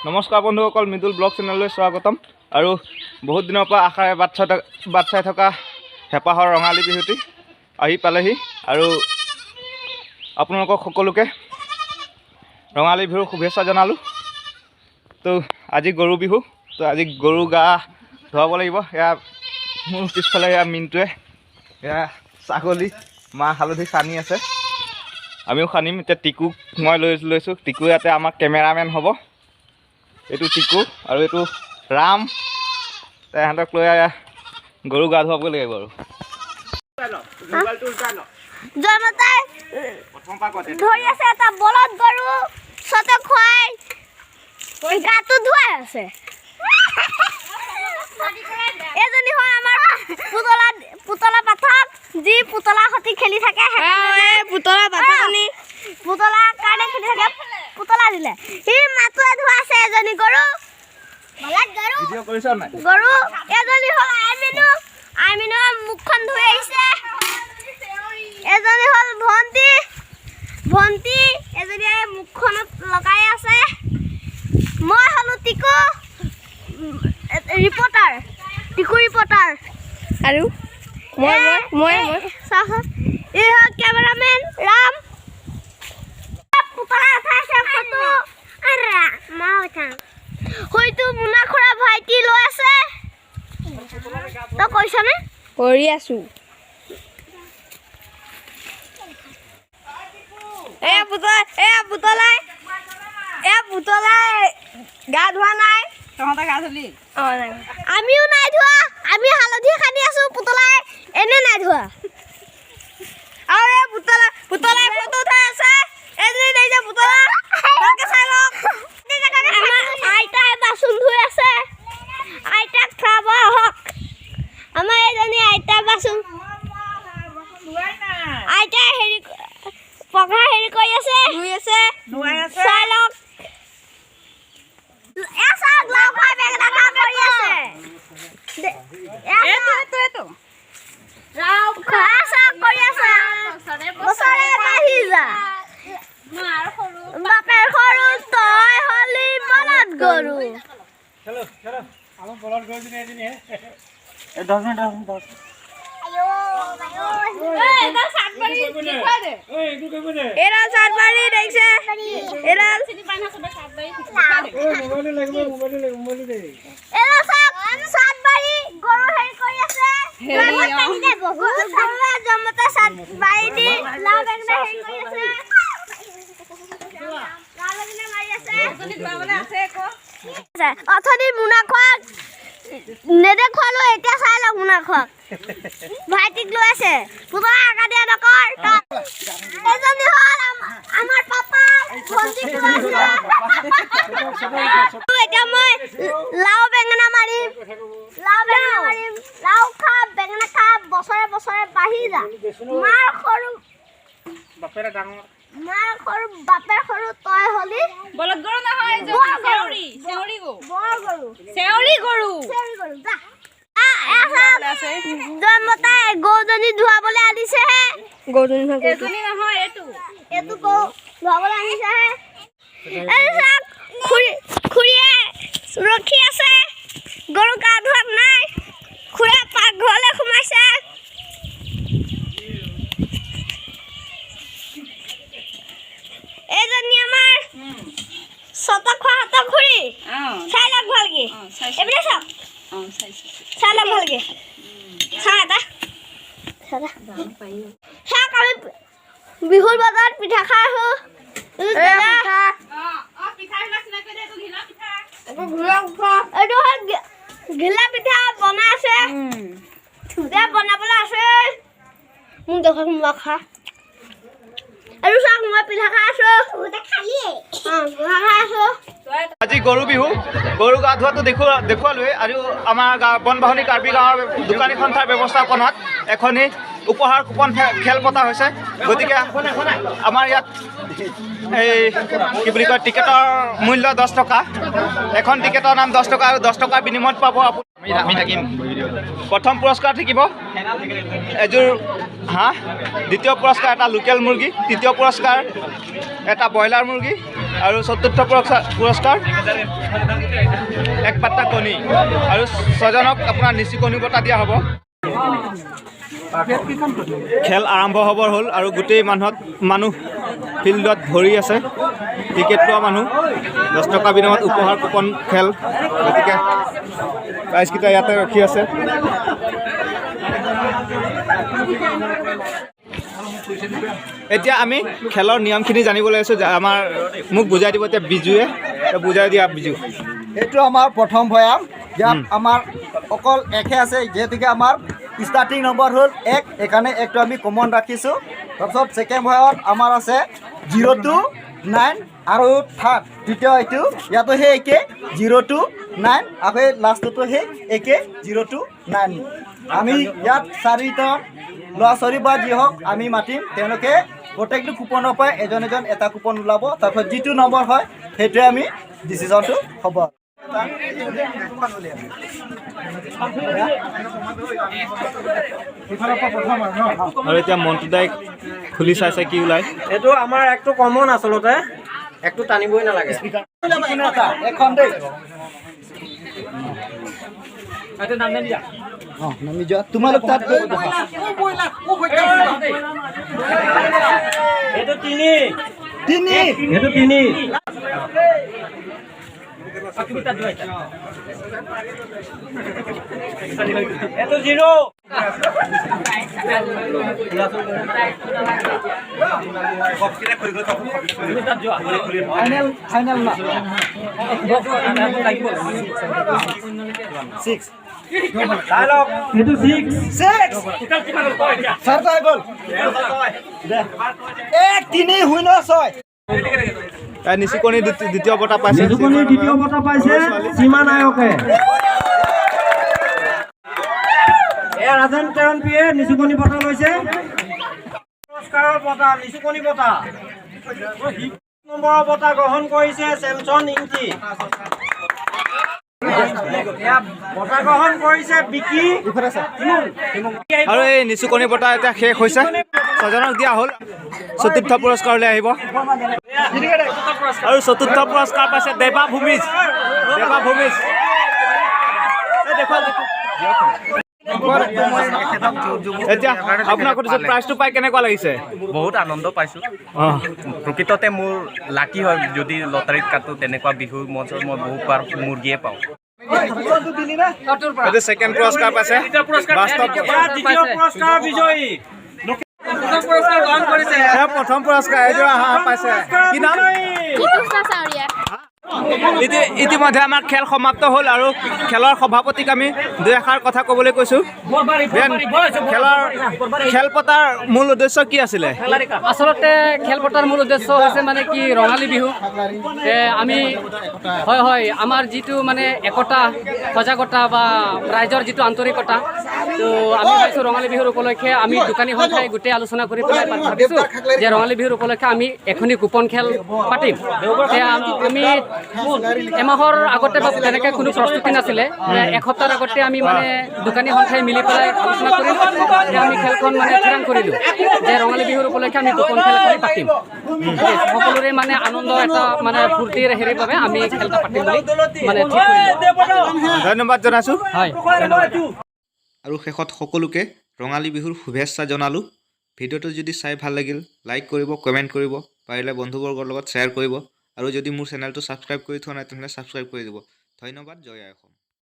নমস্কাৰ বন্ধুসকল, মৃদুল ব্লগ চেনেললৈ স্বাগতম। আৰু বহুত দিনৰ পৰা আশাৰে বাট চাই থকা হেঁপাহৰ ৰঙালী বিহুটি আহি পালেহি। আৰু আপোনালোকক সকলোকে ৰঙালী বিহুৰ শুভেচ্ছা জনালোঁ। তো আজি গৰু বিহু, তো আজি গৰু গা ধুৱাব লাগিব। এয়া মোৰ পিছফালে এয়া মিনটোৱে এয়া ছাগলী মাহ হালধি সানি আছে, আমিও সানিম। এতিয়া টিকুক মই লৈছোঁ। টিকু ইয়াতে আমাৰ কেমেৰামেন হ'ব। এইটো টিকু আৰু এইটো ৰাম। তেহেঁতক লৈ গৰু গা ধুৱাব লাগিব। আৰু ধৰি আছে এটা বলদ গৰু সতে খুৱাই গাটো ধুৱাই আছে। এজনী হয় আমাৰ পুতলা পাঠক, যি পুতলা সতি খেলি থাকে। পুতলা কাৰণে খেলি থাকে, পুতলা দিলে সি মাতুৱে ধুৱাইছে এজনী গৰু। গৰু এজনী হ'ল আইমিনু মুখখন ধুই আহিছে। এজনী হ'ল ভণ্টি এজনীয়ে মুখখনত লগাই আছে। মই হ'লো টিকু ৰিপৰ্টাৰ, আৰু মই কেমেৰামেন ৰাম। পুতলা উঠাইছে ফটো। হয়তো মুনা খুৰা ভাইটি লৈ আছে। তই কৈছনে? কৰি আছো। পুতলাই গা ধোৱা নাই। তহঁতে গা ধুলি? আমিও নাই ধোৱা, আমি হালধি সানি আছো। পুতলাই এনে নাই ধোৱা। আৰু এই পুতলাই ফটো উঠাই আছে। এজনী দেখিছে পুতলা, ভালকে চাই লওক। আইতাই বাচন ধুই আছে। আইতাক খাব আহক। আমাৰ এজনী আইতাই বাচন আইতাই পঘা কৰি আছে, ধুই আছে। চাই লওক। লাও খাই বেঙেনা খা কৰি আছে। লাও খা কৰি আছে। বছৰে বাঢ়ি যা, বাপেৰ সৰু তই হলি বলদ গৰু। এডাল চাটবাৰী দেখিছে? এডাল চাটবাৰী গৰু হেৰি কৰি আছে। জমতে চাটবাৰী দি লাও বেঙেনা হেৰি কৰি আছে। অথনি মুনা খোৱাক নেদেখুৱালো, এতিয়া চাই লওক মুনা খোৱাক। ভাইটিক লৈ আছে। পুতলা আগা দিয়া নকৰ। এজনী হ'ল আমাৰ পাপা, ভণ্টিক লৈ আছে। এতিয়া মই লাও বেঙেনা মাৰিম। লাও খা বেঙেনা খা, বছৰে বছৰে বাঢ়ি যা। মাৰ সৰু বাপেৰ সৰু তই হলি বলদ গৰু নহয়, চেউৰী গৰু। জন্মতাই গৰুজনী ধুৱাবলৈ আনিছেহে। এজনী নহয়, এইটো গৰু ধুৱাবলৈ আনিছেহে। খুৰীয়ে ৰখি আছে। গৰু গা ধোৱাত নাই। খুৰীয়ে পাকঘৰলৈ সোমাইছে। এজনী আমাৰ হাতৰ খুৰী। চাই লওক ভালকে। এইপিনে চাওক, চাই লওক ভালকে। চাওক আমি বিহুৰ বজাৰত পিঠা খাই আছো। এইটো হ'ল ঘিলা পিঠা বনাই আছে। বনাবলৈ আছে। মোক দেখক, মই খা। আৰু চাওক, মই পিঠা খাই আছো। আজি গৰু বিহু, গৰু গা ধোৱাটো দেখুৱালোৱে। আৰু আমাৰ বনবাহনী কাৰ্বি গাঁৱৰ দোকানী সন্থাৰ ব্যৱস্থাপনাত এখনি উপহাৰ কুপন খেল পতা হৈছে। গতিকে আমাৰ ইয়াত এই কি বুলি কয়, টিকেটৰ মূল্য 10 টকা। এখন টিকেটৰ নাম 10 টকা, আৰু 10 টকাৰ বিনিময়ত পাব আমি থাকিম। প্ৰথম পুৰস্কাৰ থাকিব এযোৰ হাঁহ, দ্বিতীয় পুৰস্কাৰ এটা লোকেল মুৰ্গী, তৃতীয় পুৰস্কাৰ এটা ব্ৰইলাৰ মুৰ্গী আৰু চতুৰ্থ পুৰস্কাৰ এক পাত্তা কণী আৰু 6জনক আপোনাৰ নিচি কণী বঁটা দিয়া হ'ব। খেল আৰম্ভ হ'বৰ হ'ল আৰু গোটেই মানুহ ফিল্ডত ভৰি আছে। টিকেট লোৱা মানুহ 10 টকা বিনিময়ত উপহাৰ কুপন খেল, গতিকে প্ৰাইজকেইটা ইয়াতে ৰখি আছে। এতিয়া আমি খেলৰ নিয়মখিনি জানিবলৈ আছোঁ। মোক বুজাই দিব এতিয়া বিজুৱে, বুজাই দিয়া বিজু। এইটো আমাৰ প্ৰথম ভয়াম, ইয়াত আমাৰ অকল একে আছে, যিহেতুকে আমাৰ ষ্টাৰ্টিং নম্বৰ হ'ল 1, সেইকাৰণে 1টো আমি কমন ৰাখিছোঁ। তাৰপিছত ছেকেণ্ড ভয়ামত আমাৰ আছে 0 to 9 আৰু থাৰ্ড তৃতীয় এইটো ইয়াতো সেই একে 0 to 9, আকৌ লাষ্টতো সেই একে 0 to 9। আমি ইয়াত 4টা ল'ৰা ছোৱালী বা যি হওক আমি মাতিম, তেওঁলোকে প্ৰত্যেকটো কুপনৰ পৰাই এজন এটা কুপন ওলাব। তাৰপিছত যিটো নম্বৰ হয় সেইটোৱে আমি ডিচিশ্যনটো হ'ব। আৰু এতিয়া মন্টু দাই খুলি চাইছে কি ওলাই। এইটো আমাৰ একটো কমন, আচলতে একটো টানিবই নালাগে। এখন দেই নামি যোৱা, তোমালোক তাত এইটো 3, তিনি এইটো 3, এইটো 0, ফাইনেল না 6 ডায়লগ এইটো 6, 4টা হৈ গ'ল 1 3 0 6। নিচি কণী দ্বিতীয় বঁটা পাইছে। নিচুকনিৰ দ্বিতীয় বঁটা পাইছে সীমা নায়কে। ৰাজেন তেৰণ পিয়ে নিচুকনি বঁটা লৈছে। পুৰস্কাৰৰ বঁটা, নিচুকনি বঁটা। নম্বৰৰ বঁটা গ্ৰহণ কৰিছে চেমছন ইংকি। বঁটা গ্ৰহণ কৰিছে বিকি। আৰু এই নিচু কণী বঁটা এতিয়া শেষ হৈছে, 6জনক দিয়া হ'ল। চতুৰ্থ পুৰস্কাৰলৈ আহিব আৰু চতুৰ্থ পুৰস্কাৰ পাইছে দেৱা ভূমিজ। এতিয়া আপোনাক সুধিছোঁ প্ৰাইজটো পাই কেনেকুৱা লাগিছে? বহুত আনন্দ পাইছোঁ। প্ৰকৃততে মোৰ লাকি হয়, যদি লটাৰীত কাটো তেনেকুৱা বিহু মঞ্চত মই বহুবাৰ মুৰ্গীয়ে পাওঁ। এইটো ছেকেণ্ড পুৰস্কাৰ পাইছে। দ্বিতীয় পুৰস্কাৰ বিজয়ী প্ৰথম পুৰস্কাৰ এইটো পাইছে। কি নাম? ইতিমধ্যে আমাৰ খেল সমাপ্ত হ'ল আৰু খেলৰ সভাপতিক আমি 2 এষাৰ কথা ক'বলৈ কৈছোঁ। খেল পতাৰ মূল উদ্দেশ্য কি আছিলে? আচলতে খেল পতাৰ মূল উদ্দেশ্য হৈছে মানে কি ৰঙালী বিহু। আমি হয় আমাৰ যিটো মানে একতা, সজাগতা বা ৰাইজৰ যিটো আন্তৰিকতা, তো আমি ভাবিছোঁ ৰঙালী বিহুৰ উপলক্ষে আমি দোকানী সংখ্যাই গোটেই আলোচনা কৰি পেলাই ভাবিছোঁ যে ৰঙালী বিহুৰ উপলক্ষে আমি এখনি কুপন খেল পাতিম। আমি এমাহৰ আগতে বা তেনেকৈ কোনো প্ৰস্তুতি নাছিলে, এসপ্তাহৰ আগতে আমি মানে দোকানী সংখ্যাই মিলি পেলাই আলোচনা কৰিলোঁ যে আমি খেলখন মানে ঠিৰাং কৰিলোঁ যে ৰঙালী বিহুৰ উপলক্ষে আমি কুপন খেল এখন পাতিম। সকলোৰে মানে আনন্দ এটা মানে ফূৰ্তিৰ হেৰিৰ বাবে আমি খেল এটা পাতিম বুলি মানে ঠিক কৰিলোঁ। ধন্যবাদ জনাইছোঁ। হয়, আৰু শেষত সকলোকে ৰঙালী বিহুৰ শুভেচ্ছা জনালোঁ। ভিডিঅ'টো যদি চাই ভাল লাগিল লাইক কৰিব, কমেণ্ট কৰিব, পাৰিলে বন্ধুবৰ্গৰ লগত শ্বেয়াৰ কৰিব আৰু যদি মোৰ চেনেলটো ছাবস্ক্ৰাইব কৰি থোৱা নাই তেনেহ'লে ছাবস্ক্ৰাইব কৰি দিব। ধন্যবাদ। জয় আই অসম।